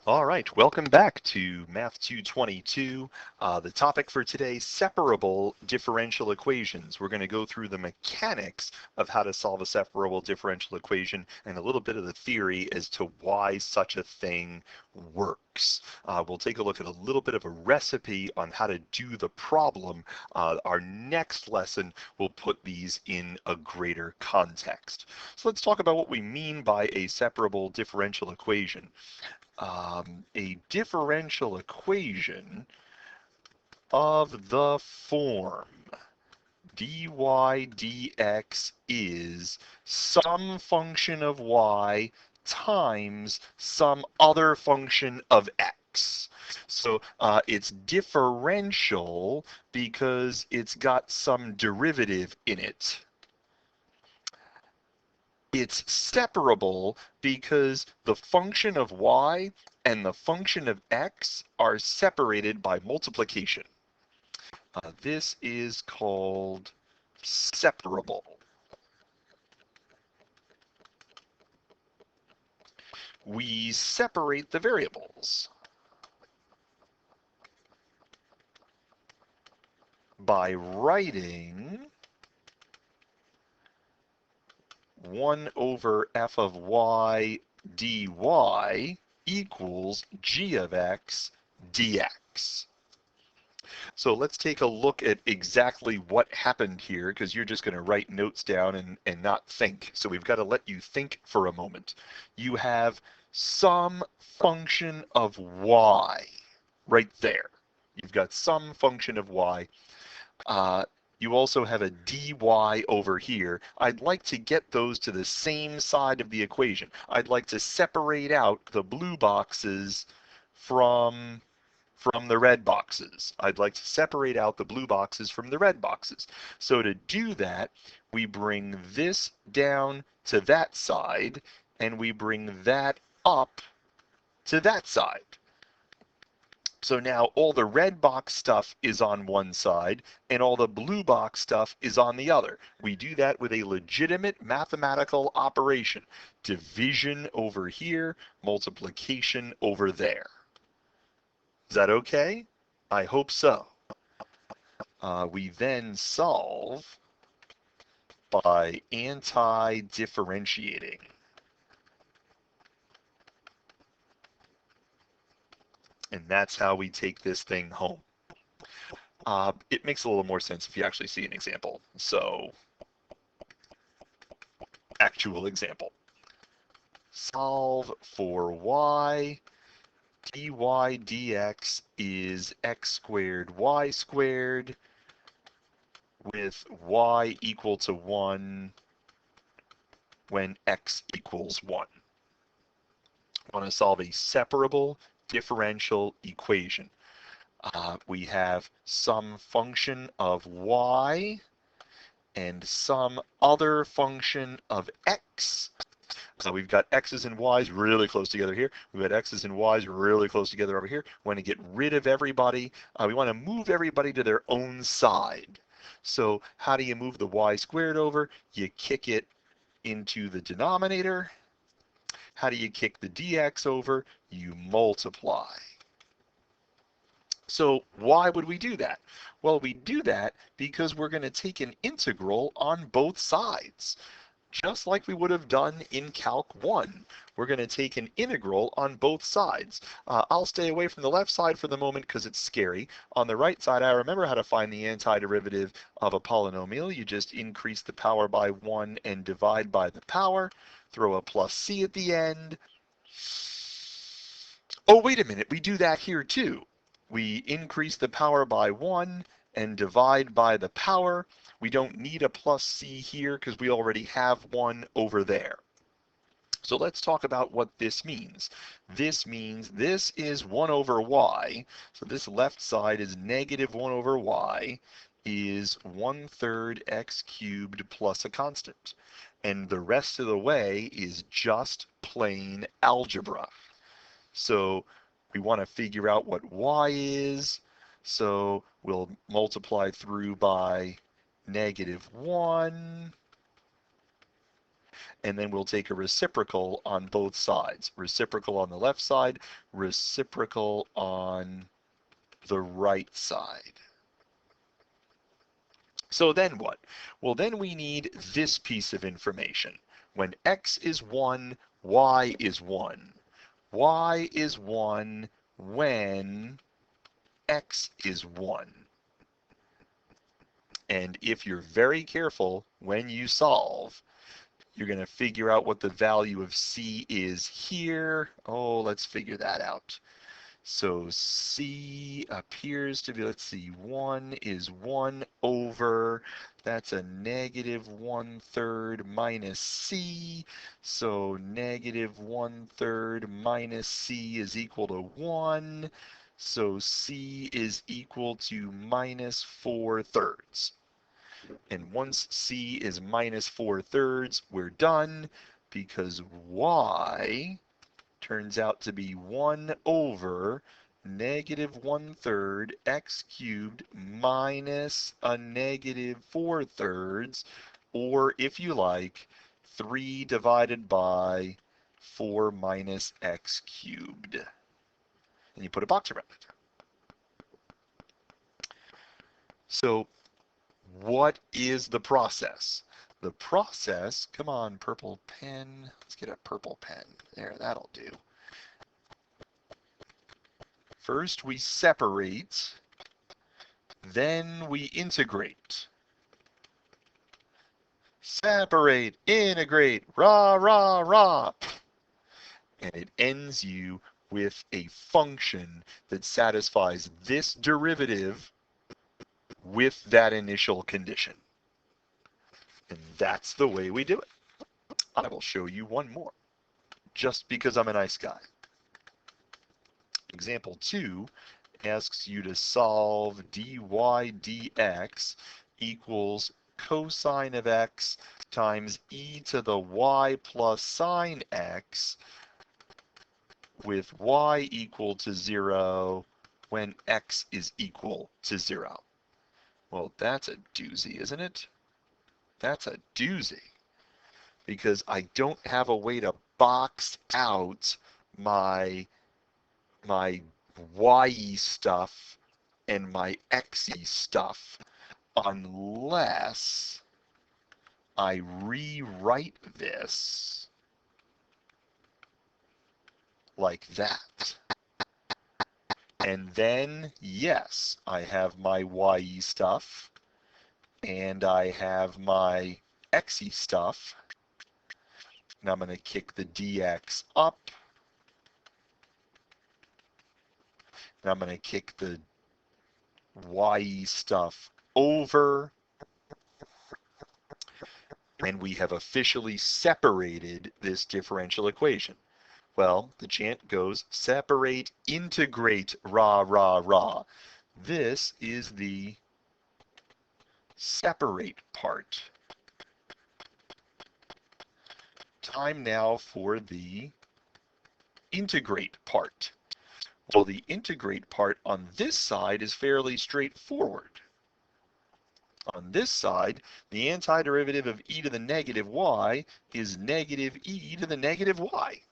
All right, welcome back to Math222. The topic for today, separable differential equations. We're going to go through the mechanics of how to solve a separable differential equation and a little bit of the theory as to why such a thing works. We'll take a look at a little bit of a recipe on how to do the problem. Our next lesson will put these in a greater context. So let's talk about what we mean by a separable differential equation. A differential equation of the form dy dx is some function of y times some other function of x. So it's differential because it's got some derivative in it. It's separable because the function of y and the function of x are separated by multiplication. This is called separable. We separate the variables by writing 1 over f of y dy equals g of x dx. So let's take a look at exactly what happened here, because you're just going to write notes down and not think. So we've got to let you think for a moment. You have some function of y right there. You've got some function of y. You also have a dy over here. I'd like to get those to the same side of the equation. I'd like to separate out the blue boxes from the red boxes. I'd like to separate out the blue boxes from the red boxes. So to do that, we bring this down to that side, and we bring that up to that side. So now all the red box stuff is on one side and all the blue box stuff is on the other. We do that with a legitimate mathematical operation. Division over here, multiplication over there. Is that okay? I hope so. We then solve by anti-differentiating. And that's how we take this thing home. It makes a little more sense if you actually see an example. So, actual example. Solve for y. Dy dx is x squared y squared with y equal to 1 when x equals 1. I want to solve a separable differential equation. We have some function of y and some other function of x. So we've got x's and y's really close together here. We've got x's and y's really close together over here. We want to get rid of everybody. We want to move everybody to their own side. So how do you move the y squared over? You kick it into the denominator. How do you kick the dx over? You multiply. So why would we do that? Well, we do that because we're going to take an integral on both sides. Just like we would have done in Calc 1. We're going to take an integral on both sides. I'll stay away from the left side for the moment because it's scary. On the right side, I remember how to find the antiderivative of a polynomial. You just increase the power by 1 and divide by the power. Throw a plus c at the end. Oh, wait a minute. We do that here too. We increase the power by 1 and divide by the power. We don't need a plus c here because we already have one over there. So let's talk about what this means. This means this is 1 over y. So this left side is negative 1 over y is 1/3 x cubed plus a constant. And the rest of the way is just plain algebra. So we want to figure out what y is. So we'll multiply through by -1 and then we'll take a reciprocal on both sides. Reciprocal on the left side, reciprocal on the right side. So then what? Well, then we need this piece of information. When x is 1, y is 1. Y is 1 when x is 1. And if you're very careful when you solve, you're going to figure out what the value of c is here. Oh, let's figure that out. So c appears to be, let's see, 1 is 1 over, that's a negative 1/3 minus c. So negative 1/3 minus c is equal to 1. So c is equal to minus 4/3. And once c is minus 4/3, we're done because y turns out to be 1 over negative 1/3 x cubed minus a negative 4/3, or if you like, 3 divided by 4 minus x cubed. And you put a box around it. So what is the process? The process, come on, purple pen. Let's get a purple pen. There, that'll do. First we separate, then we integrate. Separate, integrate, rah, rah, rah. And it ends you with a function that satisfies this derivative with that initial condition. And that's the way we do it. I will show you one more, just because I'm a nice guy. Example 2 asks you to solve dy dx equals cosine of x times e to the y plus sine x with y equal to 0 when x is equal to 0. Well, that's a doozy, isn't it? That's a doozy, because I don't have a way to box out my y stuff and my xy stuff unless I rewrite this like that. And then, yes, I have my y stuff and I have my xy stuff. And I'm going to kick the dx up. And I'm going to kick the y stuff over. And we have officially separated this differential equation. Well, the chant goes, separate, integrate, rah, rah, rah. This is the separate part. Time now for the integrate part. Well, the integrate part on this side is fairly straightforward. On this side, the antiderivative of e to the negative y is negative e to the negative y.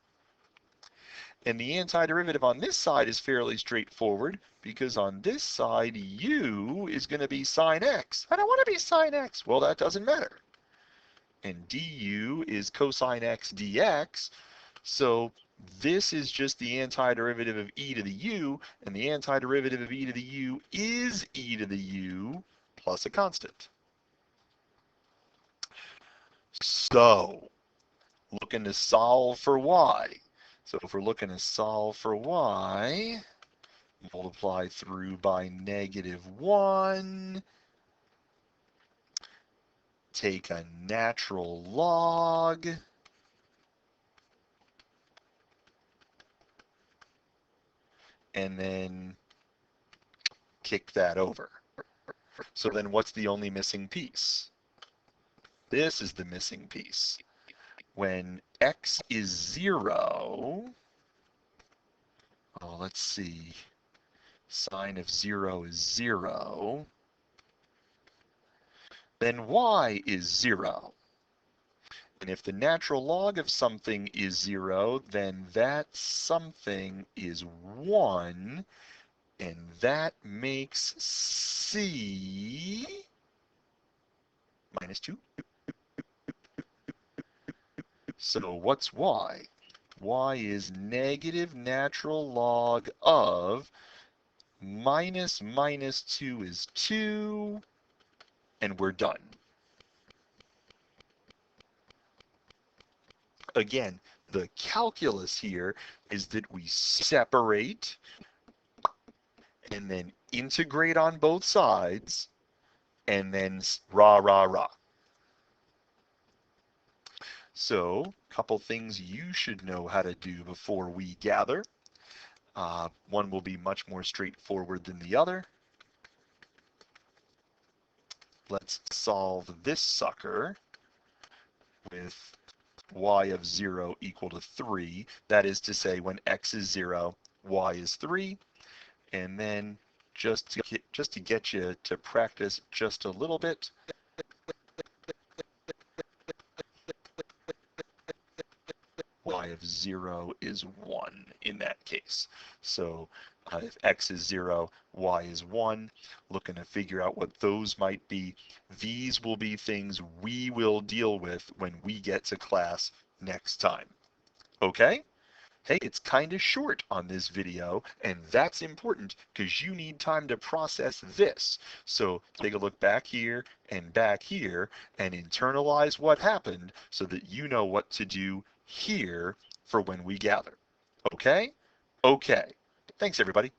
And the antiderivative on this side is fairly straightforward because on this side, u is going to be sine x. I don't want to be sine x. Well, that doesn't matter. And du is cosine x dx. So this is just the antiderivative of e to the u, and the antiderivative of e to the u is e to the u plus a constant. So, looking to solve for y. So if we're looking to solve for y, multiply through by -1, take a natural log, and then kick that over. So then what's the only missing piece? This is the missing piece. When x is 0, oh, let's see, sine of 0 is 0, then y is 0. And if the natural log of something is 0, then that something is 1, and that makes C minus 2. So what's y? Y is negative natural log of minus 2 is 2, and we're done. Again, the calculus here is that we separate and then integrate on both sides, and then rah, rah, rah. So, a couple things you should know how to do before we gather. One will be much more straightforward than the other. Let's solve this sucker with y of 0 equal to 3. That is to say, when x is 0, y is 3. And then just to get you to practice just a little bit, y of 0 is 1 in that case. So if x is 0, y is 1. Looking to figure out what those might be. These will be things we will deal with when we get to class next time. Okay? Hey, it's kind of short on this video, and that's important because you need time to process this. So take a look back here and internalize what happened so that you know what to do here for when we gather. Okay? Okay. Thanks, everybody.